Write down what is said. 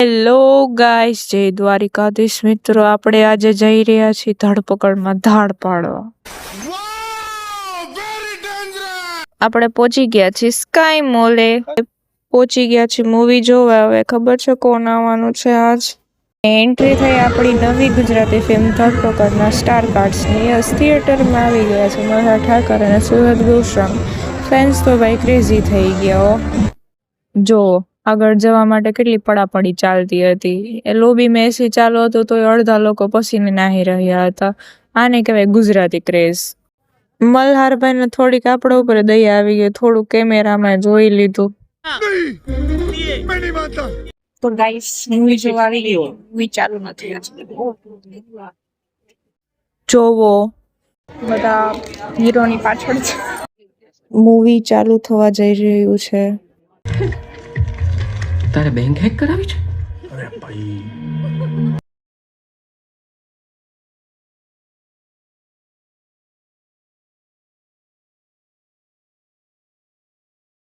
Hello guys, જય દ્વારિકાધીશ મિત્રો. આપણે આજે જઈ રહ્યા છીએ ધરપકડમાં ધાડ પાડવા. આપણે પહોંચી ગયા છીએ સ્કાય મોલે, પહોંચી ગયા છીએ મૂવી જોવા. હવે ખબર છે કોણ આવવાનું છે આજ. એન્ટ્રી થઈ આપણી નવી ગુજરાતી ફિલ્મ ધરપકડના સ્ટાર કાર્ડ્સની. યસ, થિયેટરમાં આવી ગયા છે મલ્હાર ઠાકર અને સુરત ગોસ્વામ. ફેન્સ તો ભાઈ ક્રેઝી થઈ ગયા. જો આગળ જવા માટે કેટલી પડાપડી ચાલતી હતી. એ લોબીમાં એસી ચાલુ હતું તો અડધા લોકો પસીને નાહી રહ્યા હતા. આને કહેવાય ગુજરાતી ક્રેઝ. મલ્હારભાઈને થોડીક આપણા ઉપર દયા આવી ગઈ, થોડું કેમેરામાં જોઈ લીધું. તો ગાઈસ, મૂવી જોવા આવી ગઈ. મૂવી ચાલુ નથી. જોવો, બધા હીરોની પાછળ છે. મૂવી ચાલુ થવા જઈ રહ્યું છે. તારે બેંક હેક કરાવી છે? અરે ભાઈ